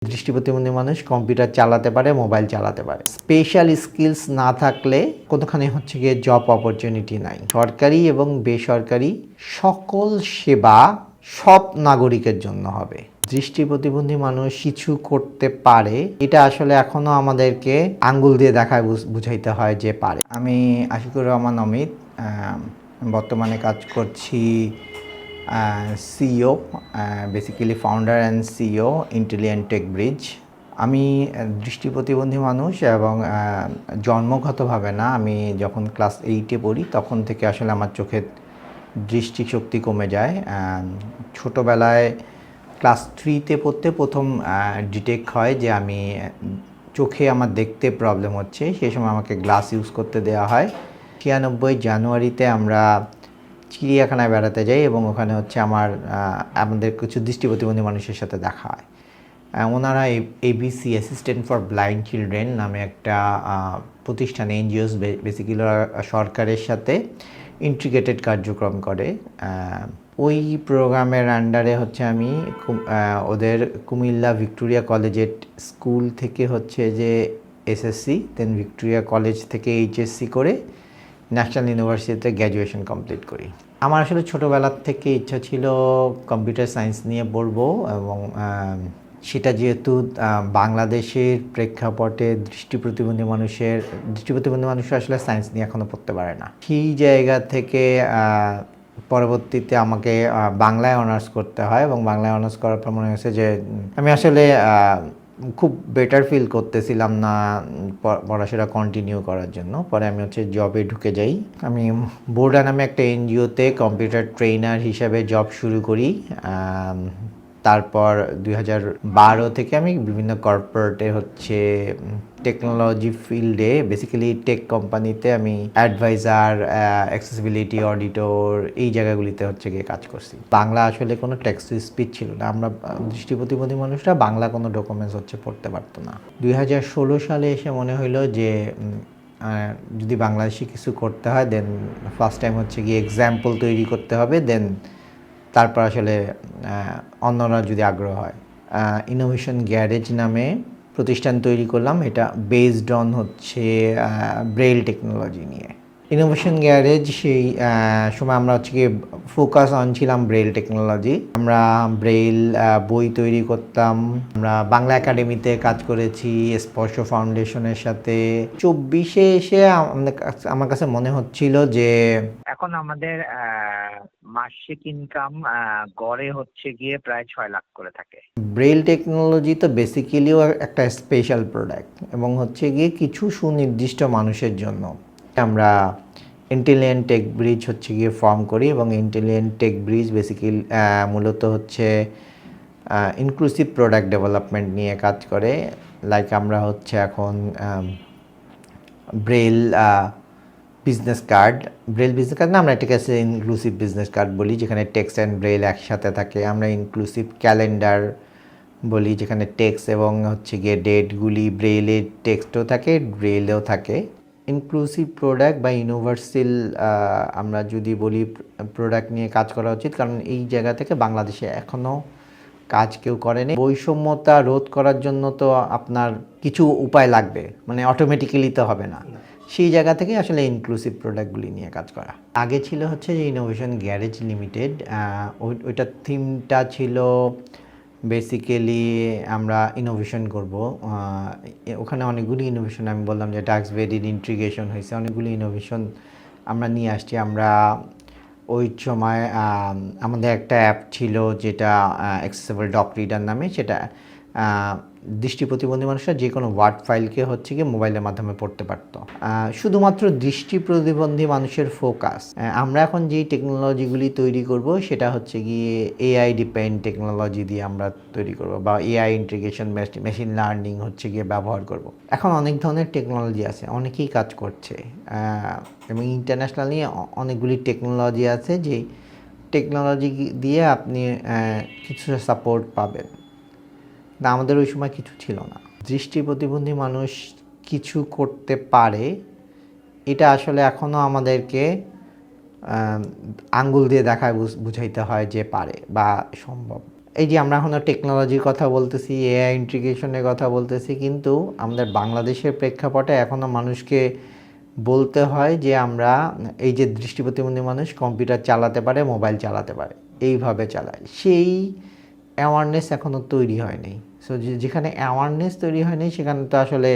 দৃষ্টি প্রতিবন্ধী মানুষ কম্পিউটার চালাতে পারে, মোবাইল চালাতে পারে। স্পেশাল স্কিলস না থাকলে কোনোখানে হচ্ছে গিয়ে জব অপরচুনিটি নাই। সরকারি এবং বেসরকারি সকল সেবা সব নাগরিকের জন্য হবে। দৃষ্টি প্রতিবন্ধী মানুষ কিছু করতে পারে, এটা আসলে এখনো আমাদেরকে আঙ্গুল দিয়ে দেখায় বুঝাইতে হয় যে পারে। আমি আশিকুর রহমান অমিত, বর্তমানে কাজ করছি CEO, basically founder and CEO Intelligent Tech Bridge. আমি দৃষ্টি প্রতিবন্ধী মানুষ এবং জন্মগতভাবে না, আমি যখন ক্লাস 8-এ পড়ি তখন থেকে আসলে আমার চোখের দৃষ্টিশক্তি কমে যায়। ছোটোবেলায় ক্লাস 3-তে পড়তে প্রথম ডিটেক্ট হয় যে আমি চোখে আমার দেখতে প্রবলেম হচ্ছে। সেই সময় আমাকে গ্লাস ইউজ করতে দেওয়া হয়। 96 জানুয়ারিতে আমরা চিড়িয়াখানায় বেড়াতে যাই এবং ওখানে হচ্ছে আমাদের কিছু দৃষ্টি প্রতিবন্ধী মানুষের সাথে দেখা হয়। ওনারা ABC assistant for blind children নামে একটা প্রতিষ্ঠান, এনজিওস, বেসিক্যালি সরকারের সাথে ইন্টিগ্রেটেড কার্যক্রম করে। ওই প্রোগ্রামের আন্ডারে হচ্ছে আমি ওদের কুমিল্লা ভিক্টোরিয়া কলেজের স্কুল থেকে হচ্ছে যে এসএসসি, দেন ভিক্টোরিয়া কলেজ থেকে এইচএসসি করে ন্যাশনাল ইউনিভার্সিটিতে গ্র্যাজুয়েশন কমপ্লিট করি। আমার আসলে ছোটোবেলার থেকে ইচ্ছা ছিল কম্পিউটার সায়েন্স নিয়ে পড়বো, এবং সেটা যেহেতু বাংলাদেশের প্রেক্ষাপটে দৃষ্টি প্রতিবন্ধী মানুষের আসলে সায়েন্স নিয়ে এখনও পড়তে পারে না। সেই জায়গা থেকে পরবর্তীতে আমাকে বাংলায় অনার্স করতে হয়, এবং বাংলায় অনার্স করার পর মনে হয়েছে যে আমি আসলে খুব বেটার ফিল করতেছিলাম না পড়াশোনা কন্টিনিউ করার জন্য। পরে আমি হচ্ছে জবে ঢুকে যাই। আমি বোর্ডা নামে একটা এনজিওতে কম্পিউটার ট্রেনার হিসাবে জব শুরু করি। তারপর 2012 থেকে আমি বিভিন্ন কর্পোরেটে হচ্ছে টেকনোলজি ফিল্ডে, বেসিক্যালি টেক কোম্পানিতে আমি অ্যাডভাইজার, অ্যাক্সেসিবিলিটি অডিটর, এই জায়গাগুলিতে হচ্ছে গিয়ে কাজ করছি। বাংলা আসলে কোনো টেক্সট টু স্পিচ ছিল না। আমরা দৃষ্টি প্রতিবন্ধী মানুষরা বাংলা কোনো ডকুমেন্টস হচ্ছে পড়তে পারতো না। 2016 সালে এসে মনে হলো যে যদি বাংলাদেশে কিছু করতে হয়, দেন ফার্স্ট টাইম হচ্ছে গিয়ে এক্সাম্পল তৈরি করতে হবে, দেন তারপর আসলে অন্যরা যদি আগ্রহ হয়। ইনোভেশন গ্যারেজ নামে প্রতিষ্ঠান তৈরি করলাম। এটা বেসড অন হচ্ছে ব্রেইল টেকনোলজি নিয়ে। ইনোভেশন গ্যারেজ সেই সময় আমরা হচ্ছে গিয়ে ফোকাস অন ছিলাম ব্রেইল টেকনোলজি। আমরা ব্রেইল বই তৈরি করতাম। আমরা বাংলা একাডেমিতে কাজ করেছি, স্পর্শ ফাউন্ডেশনের সাথে। 24-এ এসে আমার কাছে মনে হচ্ছিল যে এখন আমাদের মাসিক ইনকাম গড়ে হচ্ছে গিয়ে প্রায় 6 লাখ করে থাকে। ব্রেইল টেকনোলজি তো বেসিক্যালিও একটা স্পেশাল প্রোডাক্ট, এবং হচ্ছে গিয়ে কিছু সুনির্দিষ্ট মানুষের জন্য। আমরা ইন্টেলিজেন্ট টেক ব্রিজ হচ্ছে গিয়ে ফর্ম করি, এবং ইন্টেলিজেন্ট টেক ব্রিজ বেসিক্যালি মূলত হচ্ছে ইনক্লুসিভ প্রোডাক্ট ডেভেলপমেন্ট নিয়ে কাজ করে। লাইক আমরা হচ্ছে এখন ব্রেইল বিজনেস কার্ড না, আমরা এটাকে ইনক্লুসিভ বিজনেস কার্ড বলি, যেখানে টেক্সট অ্যান্ড ব্রেইল একসাথে থাকে। আমরা ইনক্লুসিভ ক্যালেন্ডার বলি, যেখানে টেক্সট এবং হচ্ছে গিয়ে ডেটগুলি ব্রেইলের টেক্সটও থাকে, ব্রেইলেও থাকে। ইনক্লুসিভ প্রোডাক্ট বা ইউনিভার্সাল আমরা যদি বলি প্রোডাক্ট নিয়ে কাজ করা উচিত, কারণ এই জায়গা থেকে বাংলাদেশে এখনও কাজ কেউ করেনি। বৈষম্যতা রোধ করার জন্য তো আপনার কিছু উপায় লাগবে, মানে অটোমেটিক্যালি তো হবে না। সেই জায়গা থেকে আসলে ইনক্লুসিভ প্রোডাক্টগুলি নিয়ে কাজ করা। আগে ছিল হচ্ছে যে ইনোভেশন গ্যারেজ লিমিটেড, ওইটার থিমটা ছিল বেসিক্যালি আমরা ইনোভেশন করব। ওখানে অনেকগুলি ইনোভেশন, আমি বললাম যে ডাক্সবেরির ইন্টিগ্রেশন হয়েছে, অনেকগুলি ইনোভেশন আমরা নিয়ে আসছি। আমরা ওই সময় আমাদের একটা অ্যাপ ছিল যেটা অ্যাক্সেসেবল ডক রিডার নামে, সেটা দৃষ্টি প্রতিবন্ধী মানুষরা যে কোনো ওয়ার্ড ফাইলকে হচ্ছে গিয়ে মোবাইলের মাধ্যমে পড়তে পারতো। শুধুমাত্র দৃষ্টি প্রতিবন্ধী মানুষের ফোকাস। আমরা এখন যেই টেকনোলজিগুলি তৈরি করব সেটা হচ্ছে গিয়ে এআই ডিপেন্ড টেকনোলজি দিয়ে আমরা তৈরি করব, বা এআই ইন্টিগ্রেশন, মেশিন লার্নিং হচ্ছে গিয়ে ব্যবহার করব। এখন অনেক ধরনের টেকনোলজি আছে, অনেকেই কাজ করছে, এবং ইন্টারন্যাশনালি অনেকগুলি টেকনোলজি আছে যে টেকনোলজি দিয়ে আপনি কিছু সাপোর্ট পাবেন। না, আমাদের ওই সময় কিছু ছিল না। দৃষ্টি প্রতিবন্ধী মানুষ কিছু করতে পারে, এটা আসলে এখনও আমাদেরকে আঙ্গুল দিয়ে দেখায় বুঝাইতে হয় যে পারে বা সম্ভব। এই যে আমরা এখনও টেকনোলজির কথা বলতেছি, এআই ইন্টিগ্রেশনের কথা বলতেছি, কিন্তু আমাদের বাংলাদেশের প্রেক্ষাপটে এখনও মানুষকে বলতে হয় যে আমরা এই যে দৃষ্টি প্রতিবন্ধী মানুষ কম্পিউটার চালাতে পারে, মোবাইল চালাতে পারে, এইভাবে চালায়, সেই অ্যাওয়ারনেস এখনও তৈরি হয়নি। সো যেখানে অ্যাওয়ারনেস তৈরি হয়নি সেখানে তো আসলে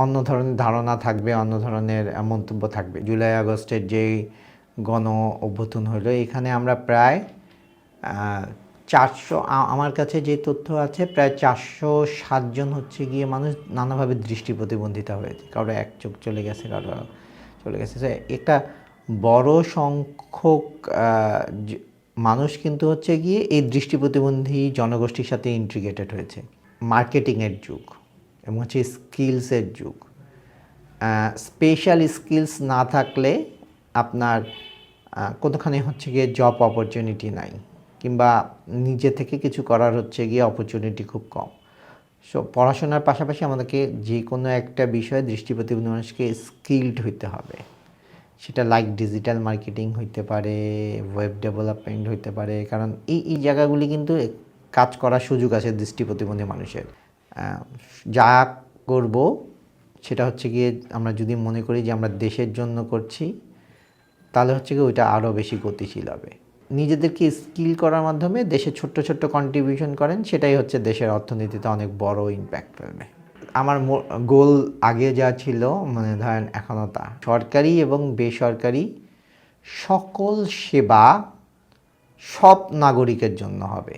অন্য ধরনের ধারণা থাকবে, অন্য ধরনের মন্তব্য থাকবে। জুলাই আগস্টের যেই গণ অভ্যুত্থান হলো, এখানে আমরা প্রায় 400, আমার কাছে যে তথ্য আছে, প্রায় 407 জন হচ্ছে গিয়ে মানুষ নানাভাবে দৃষ্টি প্রতিবন্ধিতা হয়েছে। কারো এক চোখ চলে গেছে, কারো চলে গেছে। একটা বড় সংখ্যক মানুষ কিন্তু হচ্ছে গিয়ে এই দৃষ্টি প্রতিবন্ধী জনগোষ্ঠীর সাথে ইন্টিগ্রেটেড হয়েছে। মার্কেটিংয়ের যুগ এবং হচ্ছে স্কিলসের যুগ। স্পেশাল স্কিলস না থাকলে আপনার কোনোখানে হচ্ছে গিয়ে জব অপরচুনিটি নাই, কিংবা নিজে থেকে কিছু করার হচ্ছে গিয়ে অপরচুনিটি খুব কম। সো পড়াশোনার পাশাপাশি আমাদেরকে যে কোনো একটা বিষয়ে দৃষ্টি প্রতিবন্ধী মানুষকে স্কিলড হইতে হবে। সেটা লাইক ডিজিটাল মার্কেটিং হইতে পারে, ওয়েব ডেভেলপমেন্ট হইতে পারে, কারণ এই জায়গাগুলি কিন্তু কাজ করার সুযোগ আছে দৃষ্টি প্রতিবন্ধী মানুষের। যা করব সেটা হচ্ছে গিয়ে আমরা যদি মনে করি যে আমরা দেশের জন্য করছি, তাহলে হচ্ছে গিয়ে ওইটা আরও বেশি গতিশীল হবে। নিজেদেরকে স্কিল করার মাধ্যমে দেশে ছোট্ট ছোট্ট কন্ট্রিবিউশন করেন, সেটাই হচ্ছে দেশের অর্থনীতিতে অনেক বড় ইম্প্যাক্ট ফেলবে। আমার গোল আগে যা ছিল, মানে ধরেন এখনও তা, সরকারি এবং বেসরকারি সকল সেবা সব নাগরিকের জন্য হবে।